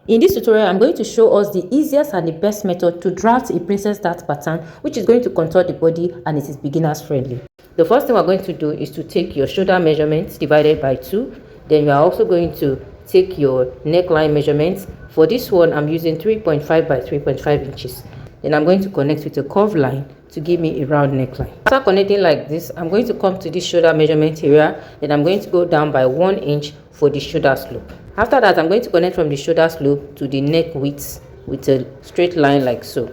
In this tutorial, I'm going to show us the easiest and the best method to draft a princess dart pattern, which is going to contour the body and it is beginners friendly. The first thing we're going to do is to take your shoulder measurements divided by 2. Then you are also going to take your neckline measurements. For this one, I'm using 3.5 by 3.5 inches. Then I'm going to connect with a curved line to give me a round neckline. After connecting like this, I'm going to come to this shoulder measurement area. Then I'm going to go down by 1 inch for the shoulder slope. After that, I'm going to connect from the shoulder slope to the neck width with a straight line like so.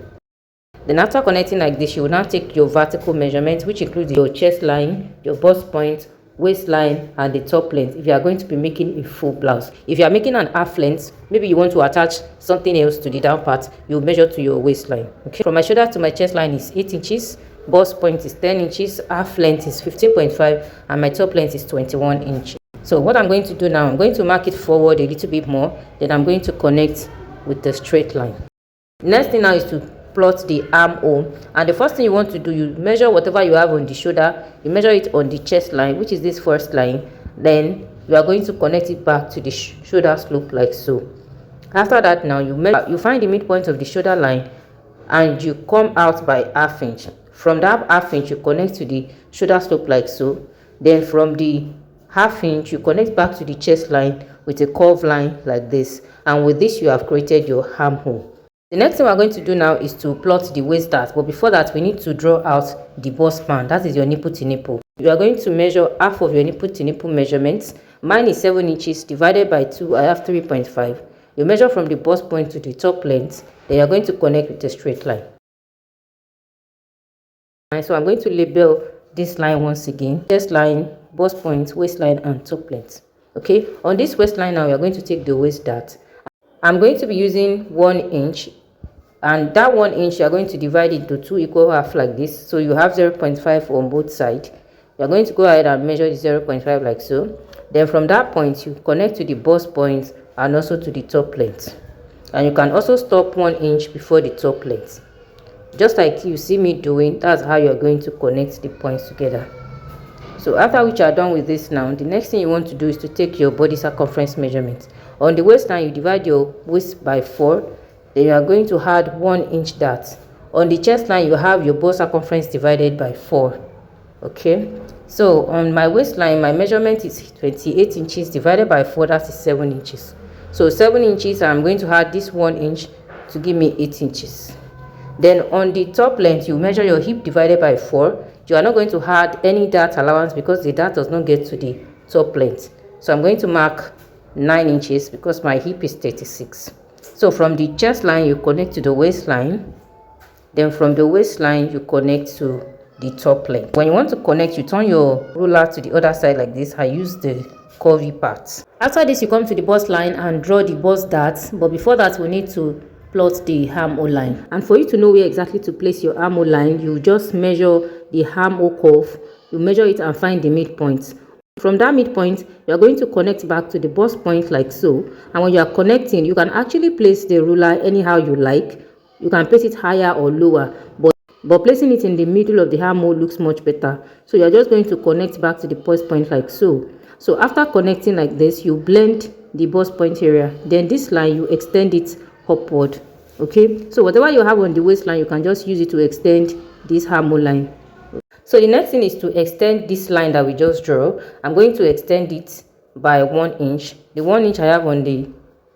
Then after connecting like this, you will now take your vertical measurement, which includes your chest line, your bust point, waistline, and the top length if you are going to be making a full blouse. If you are making an half length, maybe you want to attach something else to the down part, you measure to your waistline. Okay, from my shoulder to my chest line is 8 inches, bust point is 10 inches, half length is 15.5, and my top length is 21 inches. So what I'm going to do now, I'm going to mark it forward a little bit more, then I'm going to connect with the straight line. Next thing now is to plot the armhole, and the first thing you want to do, you measure whatever you have on the shoulder, you measure it on the chest line, which is this first line. Then you are going to connect it back to the shoulder slope like so. After that, now you find the midpoint of the shoulder line and you come out by ½ inch. From that ½ inch, you connect to the shoulder slope like so. Then from the ½ inch, you connect back to the chest line with a curved line like this, and with this you have created your armhole. The next thing we're going to do now is to plot the waist dart, but before that we need to draw out the bust span. That is your nipple to nipple. You are going to measure half of your nipple to nipple measurements. Mine is 7 inches divided by 2. I have 3.5. You measure from the bust point to the top length, then you are going to connect with a straight line. And so I'm going to label this line once again: chest line, bust point, waistline, and top length. Okay, on this waistline now we are going to take the waist dart. I'm going to be using 1 inch, and that 1 inch you are going to divide into 2 equal half like this, so you have 0.5 on both sides. You are going to go ahead and measure the 0.5 like so. Then from that point you connect to the bust point and also to the top length, and you can also stop 1 inch before the top length, just like you see me doing. That's how you are going to connect the points together. So after which you are done with this now, the next thing you want to do is to take your body circumference measurement. On the waistline, you divide your waist by 4. Then you are going to add 1 inch dart. On the chest line, you have your bust circumference divided by 4. Okay, so on my waistline, my measurement is 28 inches divided by 4. That is 7 inches. So 7 inches, I'm going to add this 1 inch to give me 8 inches. Then on the top length, you measure your hip divided by 4. You are not going to add any dart allowance because the dart does not get to the top length. So I'm going to mark 9 inches because my hip is 36. So from the chest line, you connect to the waistline. Then from the waistline, you connect to the top length. When you want to connect, you turn your ruler to the other side like this. I use the curvy part. After this, you come to the bust line and draw the bust dart. But before that, we need to plot the armhole line. And for you to know where exactly to place your armhole line, you just measure the armhole curve. You measure it and find the midpoint. From that midpoint, you are going to connect back to the bust point like so. And when you are connecting, you can actually place the ruler anyhow you like. You can place it higher or lower, but placing it in the middle of the armhole looks much better. So you are just going to connect back to the bust point like so. So after connecting like this, you blend the bust point area. Then this line, you extend it upward. Okay, so whatever you have on the waistline, you can just use it to extend this armhole line. So the next thing is to extend this line that we just drew. I'm going to extend it by 1 inch. The 1 inch I have on the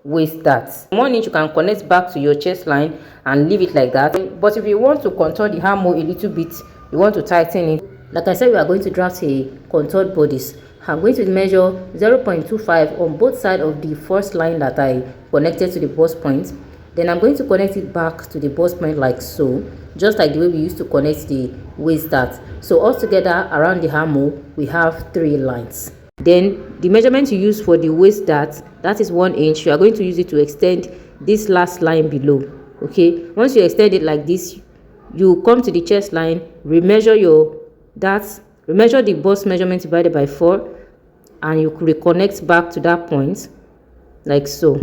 waist dart. 1 inch you can connect back to your chest line and leave it like that. But if you want to contour the armhole a little bit, you want to tighten it, like I said, we are going to draft a contoured bodice. I'm going to measure 0.25 on both sides of the first line that I connected to the bust point. Then I'm going to connect it back to the bust point like so, just like the way we used to connect the waist dart. So altogether around the armhole, we have 3 lines. Then the measurement you use for the waist dart, that is 1 inch. You are going to use it to extend this last line below. Okay, once you extend it like this, you come to the chest line, remeasure your darts, remeasure the bust measurement divided by 4, and you reconnect back to that point like so.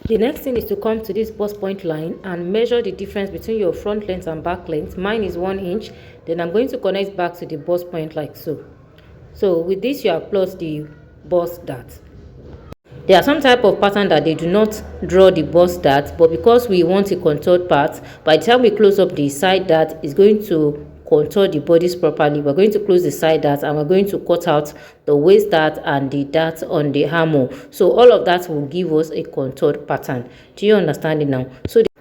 The next thing is to come to this bust point line and measure the difference between your front length and back length. Mine is 1 inch. Then I'm going to connect back to the bust point like so. So with this, you applaud the bust dart. There are some type of pattern that they do not draw the bust dart, but because we want a contoured part, by the time we close up the side dart, it's going to contour the bodice properly. We're going to close the side dart and we're going to cut out the waist dart and the dart on the armhole. So all of that will give us a contoured pattern. Do you understand it now?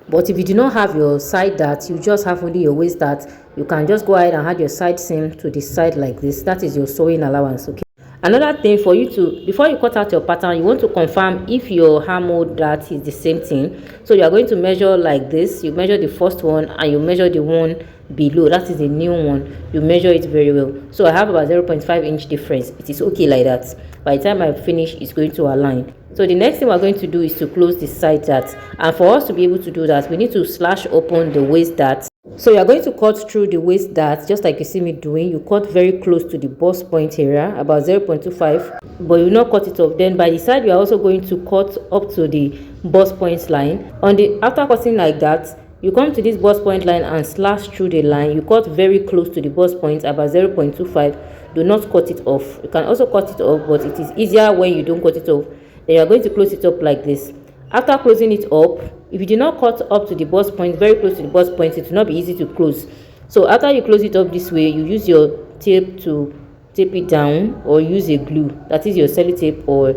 But if you do not have your side dart, you just have only your waist dart, you can just go ahead and add your side seam to the side like this. That is your sewing allowance. Okay. Another thing for you to, before you cut out your pattern, you want to confirm if your armhole dart is the same thing. So you are going to measure like this. You measure the first one and you measure the one below. That is the new one. You measure it very well. So I have about 0.5 inch difference. It is okay like that. By the time I finish, it's going to align. So the next thing we're going to do is to close the side dart. And for us to be able to do that, we need to slash open the waist dart. So you are going to cut through the waist dart just like you see me doing. You cut very close to the bust point area, about 0.25, but you will not cut it off. Then by the side, you are also going to cut up to the bust point line. After cutting like that, you come to this bust point line and slash through the line. You cut very close to the bust point, about 0.25. Do not cut it off. You can also cut it off, but it is easier when you don't cut it off. Then you are going to close it up like this. After closing it up, if you do not cut up to the bust point, very close to the bust point, it will not be easy to close. So after you close it up this way, you use your tape to tape it down, or use a glue, that is your sellotape or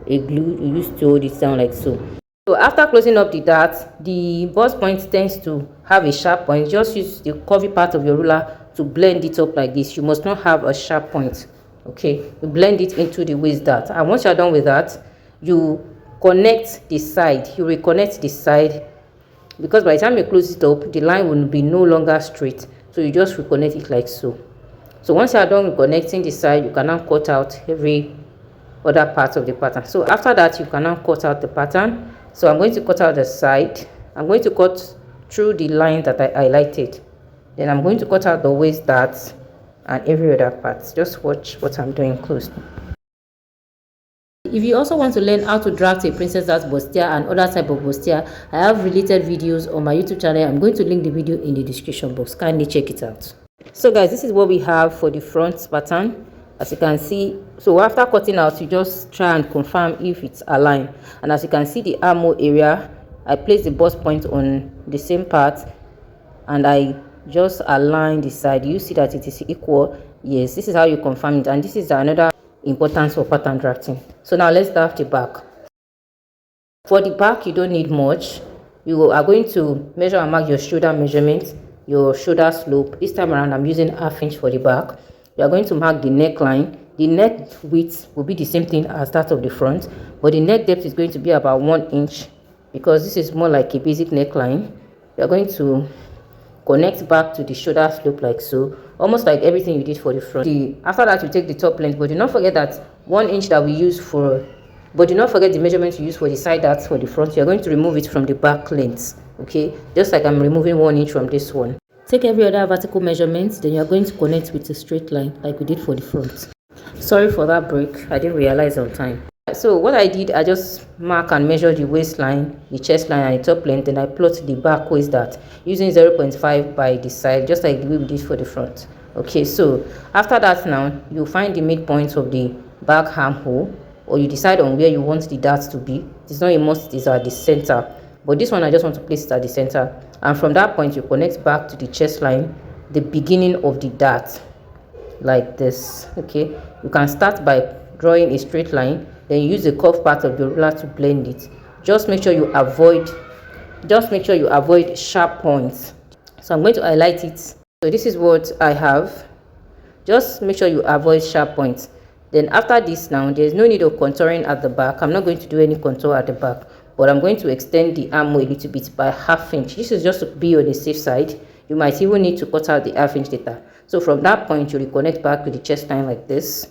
a glue you use to hold it down like so. So after closing up the dart, the bust point tends to have a sharp point. Just use the curvy part of your ruler to blend it up like this. You must not have a sharp point. Okay, you blend it into the waist dart, and once you're done with that, you connect the side. You reconnect the side, because by the time you close it up, the line will be no longer straight. So you just reconnect it like so. So once you are done reconnecting the side, you can now cut out every other part of the pattern. So after that, you can now cut out the pattern. So I'm going to cut out the side. I'm going to cut through the line that I highlighted. Then I'm going to cut out the waist dart and every other part. Just watch what I'm doing closely. If you also want to learn how to draft a princess dart bustier and other type of bustier, I have related videos on my YouTube channel. I'm going to link the video in the description box. Kindly check it out. So guys, this is what we have for the front pattern. As you can see, so after cutting out, you just try and confirm if it's aligned. And as you can see, the armhole area, I place the bust point on the same part and I just align the side. You see that it is equal. Yes, this is how you confirm it. And this is another importance of pattern drafting. So now let's draft the back. For the back, you don't need much. You are going to measure and mark your shoulder measurement, your shoulder slope. This time around, I'm using 1/2 inch for the back. You are going to mark the neckline. The neck width will be the same thing as that of the front, but the neck depth is going to be about 1 inch, because this is more like a basic neckline. You are going to connect back to the shoulder slope like so, almost like everything you did for the front. After that, you take the top length, but do not forget that 1 inch that we use for, but do not forget the measurement you use for the side darts for the front. You're going to remove it from the back length. Okay, just like I'm removing 1 inch from this one. Take every other vertical measurement, then you're going to connect with a straight line like we did for the front. Sorry for that break, I didn't realize on time. So what I did, I just mark and measure the waistline, the chest line, and the top length, and I plot the back waist dart using 0.5 by the side, just like the way we did for the front. Okay, so after that, now you find the midpoint of the back armhole, or you decide on where you want the dart to be. It's not a must, it is at the center, but this one I just want to place it at the center. And from that point, you connect back to the chest line, the beginning of the dart, like this. Okay, you can start by drawing a straight line, then use the curved part of the ruler to blend it. Just make sure you avoid sharp points. So I'm going to highlight it. So this is what I have. Just make sure you avoid sharp points. Then after this, now there's no need of contouring at the back. I'm not going to do any contour at the back, but I'm going to extend the armhole a little bit by 1/2 inch. This is just to be on the safe side. You might even need to cut out the 1/2 inch later. So from that point, you reconnect back to the chest line like this.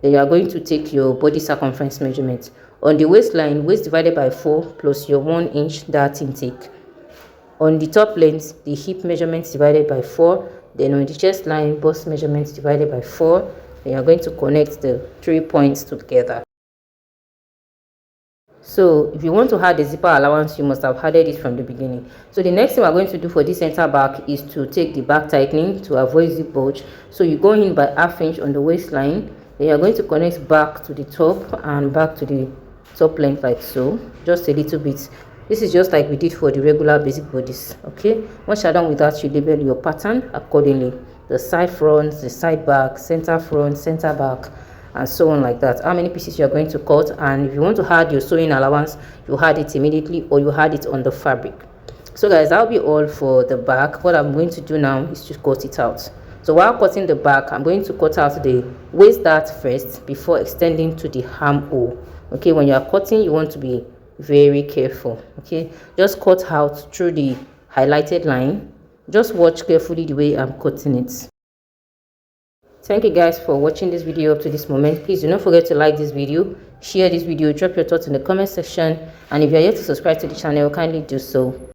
Then you are going to take your body circumference measurement. On the waistline, waist divided by 4 plus your 1 inch dart intake. On the top length, the hip measurements divided by 4. Then on the chest line, bust measurements divided by 4. Then you are going to connect the 3 points together. So if you want to add the zipper allowance, you must have added it from the beginning. So the next thing we're going to do for this center back is to take the back tightening to avoid zip bulge. So you go in by 1/2 inch on the waistline, then Then you're going to connect back to the top and back to the top length like so, just a little bit. This is just like we did for the regular basic bodice. Okay, once you're done with that, you label your pattern accordingly: the side front, the side back, center front, center back, and so on like that. How many pieces you're going to cut, and if you want to add your sewing allowance, you add it immediately or you add it on the fabric. So guys, that'll be all for the back. What I'm going to do now is to cut it out. So while cutting the back, I'm going to cut out the waist dart first before extending to the armhole. Okay, when you are cutting, you want to be very careful. Okay, just cut out through the highlighted line. Just watch carefully the way I'm cutting it. Thank you guys for watching this video up to this moment. Please do not forget to like this video, share this video, drop your thoughts in the comment section, and if you are yet to subscribe to the channel, kindly do so.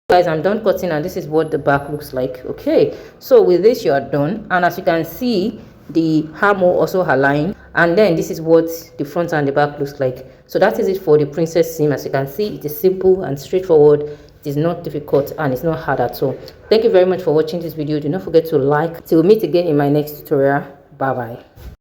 Guys, I'm done cutting and this is what the back looks like. Okay, so with this you are done, and as you can see, the armhole also aligned, and then this is what the front and the back looks like. So that is it for the princess seam. As you can see, it is simple and straightforward. It is not difficult and it's not hard at all. Thank you very much for watching this video. Do not forget to like. Till we meet again in my next tutorial. Bye bye.